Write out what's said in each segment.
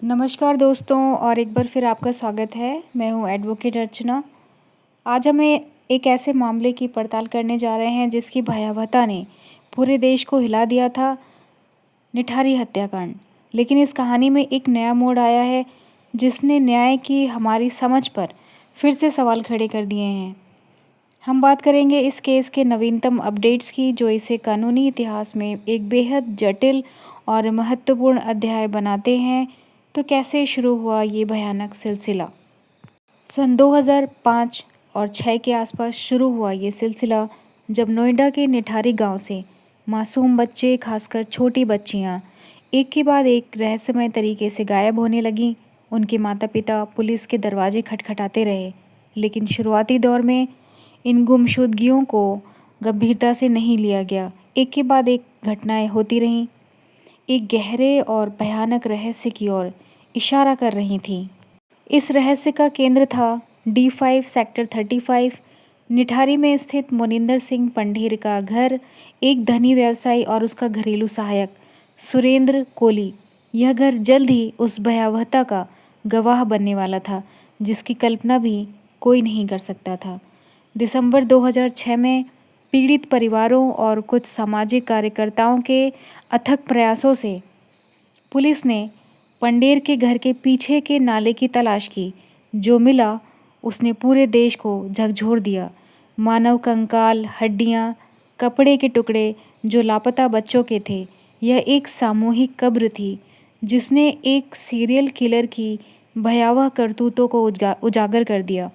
नमस्कार दोस्तों, और एक बार फिर आपका स्वागत है। मैं हूं एडवोकेट अर्चना। आज हमें एक ऐसे मामले की पड़ताल करने जा रहे हैं जिसकी भयावहता ने पूरे देश को हिला दिया था, निठारी हत्याकांड। लेकिन इस कहानी में एक नया मोड़ आया है जिसने न्याय की हमारी समझ पर फिर से सवाल खड़े कर दिए हैं। हम बात करेंगे इस केस के नवीनतम अपडेट्स की, जो इसे कानूनी इतिहास में एक बेहद जटिल और महत्वपूर्ण अध्याय बनाते हैं। तो कैसे शुरू हुआ ये भयानक सिलसिला? सन 2005 और 6 के आसपास शुरू हुआ ये सिलसिला, जब नोएडा के निठारी गांव से मासूम बच्चे, खासकर छोटी बच्चियां, एक के बाद एक रहस्यमय तरीके से गायब होने लगीं। उनके माता पिता पुलिस के दरवाजे खटखटाते रहे, लेकिन शुरुआती दौर में इन गुमशुदगियों को गंभीरता से नहीं लिया गया। एक के बाद एक घटनाएं होती रहीं, एक गहरे और भयानक रहस्य की ओर इशारा कर रही थी। इस रहस्य का केंद्र था D5 सेक्टर 35, निठारी में स्थित मोनिंदर सिंह पंढेर का घर। एक धनी व्यवसायी और उसका घरेलू सहायक सुरेंद्र कोली। यह घर जल्द ही उस भयावहता का गवाह बनने वाला था जिसकी कल्पना भी कोई नहीं कर सकता था। दिसंबर 2006 में पीड़ित परिवारों और कुछ सामाजिक कार्यकर्ताओं के अथक प्रयासों से पुलिस ने पंढेर के घर के पीछे के नाले की तलाश की। जो मिला उसने पूरे देश को झकझोर दिया। मानव कंकाल, हड्डियां, कपड़े के टुकड़े जो लापता बच्चों के थे। यह एक सामूहिक कब्र थी जिसने एक सीरियल किलर की भयावह करतूतों को उजागर कर दिया।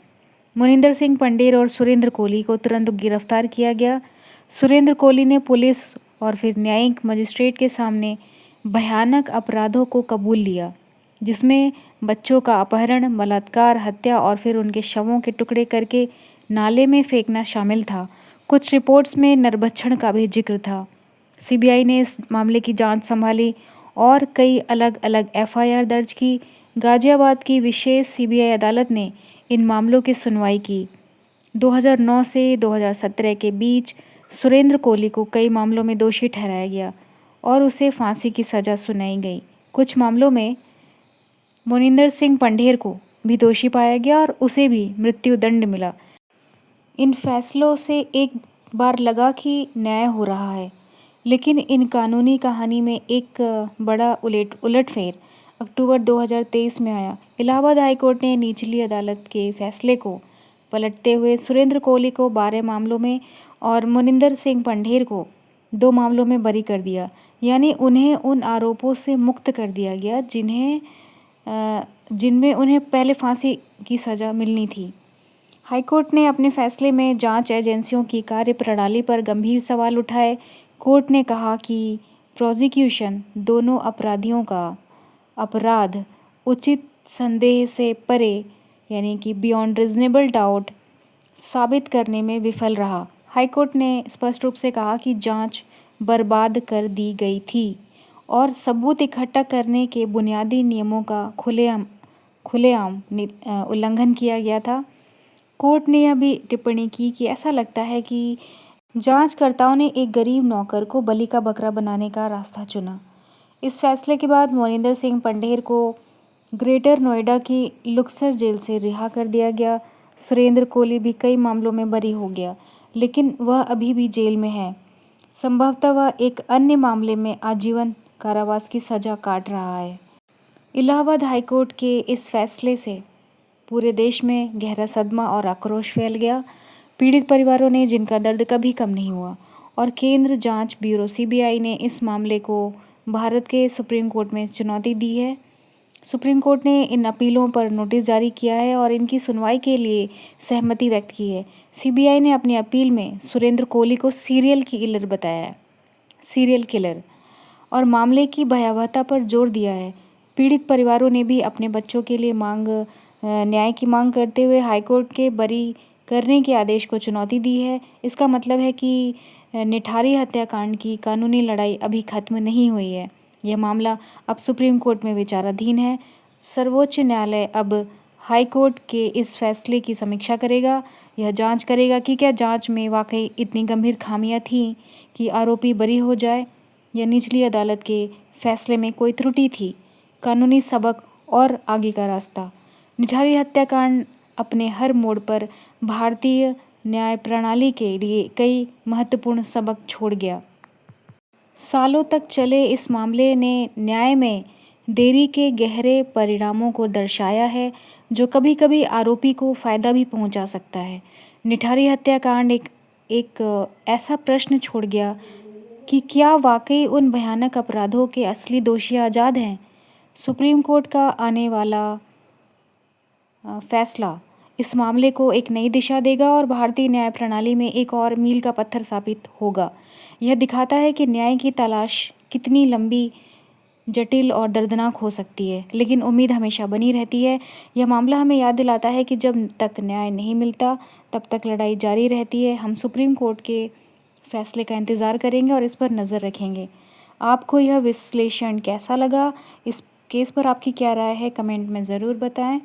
मोनिंदर सिंह पंढेर और सुरेंद्र कोली को तुरंत गिरफ्तार किया गया। सुरेंद्र कोली ने पुलिस और फिर न्यायिक मजिस्ट्रेट के सामने भयानक अपराधों को कबूल लिया, जिसमें बच्चों का अपहरण, बलात्कार, हत्या और फिर उनके शवों के टुकड़े करके नाले में फेंकना शामिल था। कुछ रिपोर्ट्स में नरभक्षण का भी जिक्र था। सीबीआई ने इस मामले की जांच संभाली और कई अलग अलग एफआईआर दर्ज की। गाजियाबाद की विशेष सीबीआई अदालत ने इन मामलों की सुनवाई की। 2009 से 2017 के बीच सुरेंद्र कोली को कई मामलों में दोषी ठहराया गया और उसे फांसी की सज़ा सुनाई गई। कुछ मामलों में मोनिंदर सिंह पंढेर को भी दोषी पाया गया और उसे भी मृत्युदंड मिला। इन फैसलों से एक बार लगा कि न्याय हो रहा है, लेकिन इन कानूनी कहानी में एक बड़ा उलटफेर अक्टूबर 2023 में आया। इलाहाबाद हाईकोर्ट ने निचली अदालत के फैसले को पलटते हुए सुरेंद्र कोली को 12 मामलों में और मोनिंदर सिंह पंढेर को 2 मामलों में बरी कर दिया। यानी उन्हें उन आरोपों से मुक्त कर दिया गया जिनमें उन्हें पहले फांसी की सज़ा मिलनी थी। हाईकोर्ट ने अपने फैसले में जांच एजेंसियों की कार्यप्रणाली पर गंभीर सवाल उठाए। कोर्ट ने कहा कि प्रोसिक्यूशन दोनों अपराधियों का अपराध उचित संदेह से परे, यानी कि बियॉन्ड रीजनेबल डाउट, साबित करने में विफल रहा। हाईकोर्ट ने स्पष्ट रूप से कहा कि जांच बर्बाद कर दी गई थी और सबूत इकट्ठा करने के बुनियादी नियमों का खुलेआम उल्लंघन किया गया था। कोर्ट ने यह भी टिप्पणी की कि ऐसा लगता है कि जांचकर्ताओं ने एक गरीब नौकर को बलि का बकरा बनाने का रास्ता चुना। इस फैसले के बाद मोनिंदर सिंह पंढेर को ग्रेटर नोएडा की लुक्सर जेल से रिहा कर दिया गया। सुरेंद्र कोली भी कई मामलों में बरी हो गया, लेकिन वह अभी भी जेल में है। संभवतः वह एक अन्य मामले में आजीवन कारावास की सज़ा काट रहा है। इलाहाबाद हाईकोर्ट के इस फैसले से पूरे देश में गहरा सदमा और आक्रोश फैल गया। पीड़ित परिवारों ने, जिनका दर्द कभी कम नहीं हुआ, और केंद्र जांच ब्यूरो सीबीआई ने इस मामले को भारत के सुप्रीम कोर्ट में चुनौती दी है। सुप्रीम कोर्ट ने इन अपीलों पर नोटिस जारी किया है और इनकी सुनवाई के लिए सहमति व्यक्त की है। सीबीआई ने अपनी अपील में सुरेंद्र कोली को सीरियल किलर बताया है, सीरियल किलर, और मामले की भयावहता पर जोर दिया है। पीड़ित परिवारों ने भी अपने बच्चों के लिए न्याय की मांग करते हुए हाईकोर्ट के बरी करने के आदेश को चुनौती दी है। इसका मतलब है कि निठारी हत्याकांड की कानूनी लड़ाई अभी खत्म नहीं हुई है। यह मामला अब सुप्रीम कोर्ट में विचाराधीन है। सर्वोच्च न्यायालय अब हाई कोर्ट के इस फैसले की समीक्षा करेगा। यह जांच करेगा कि क्या जांच में वाकई इतनी गंभीर खामियां थीं कि आरोपी बरी हो जाए, या निचली अदालत के फैसले में कोई त्रुटि थी। कानूनी सबक और आगे का रास्ता। निठारी हत्याकांड अपने हर मोड़ पर भारतीय न्याय प्रणाली के लिए कई महत्वपूर्ण सबक छोड़ गया। सालों तक चले इस मामले ने न्याय में देरी के गहरे परिणामों को दर्शाया है, जो कभी-कभी आरोपी को फ़ायदा भी पहुंचा सकता है। निठारी हत्याकांड एक ऐसा प्रश्न छोड़ गया कि क्या वाकई उन भयानक अपराधों के असली दोषी आज़ाद हैं? सुप्रीम कोर्ट का आने वाला फैसला इस मामले को एक नई दिशा देगा और भारतीय न्याय प्रणाली में एक और मील का पत्थर साबित होगा। यह दिखाता है कि न्याय की तलाश कितनी लंबी, जटिल और दर्दनाक हो सकती है, लेकिन उम्मीद हमेशा बनी रहती है। यह मामला हमें याद दिलाता है कि जब तक न्याय नहीं मिलता, तब तक लड़ाई जारी रहती है। हम सुप्रीम कोर्ट के फैसले का इंतज़ार करेंगे और इस पर नज़र रखेंगे। आपको यह विश्लेषण कैसा लगा? इस केस पर आपकी क्या राय है? कमेंट में ज़रूर बताएं।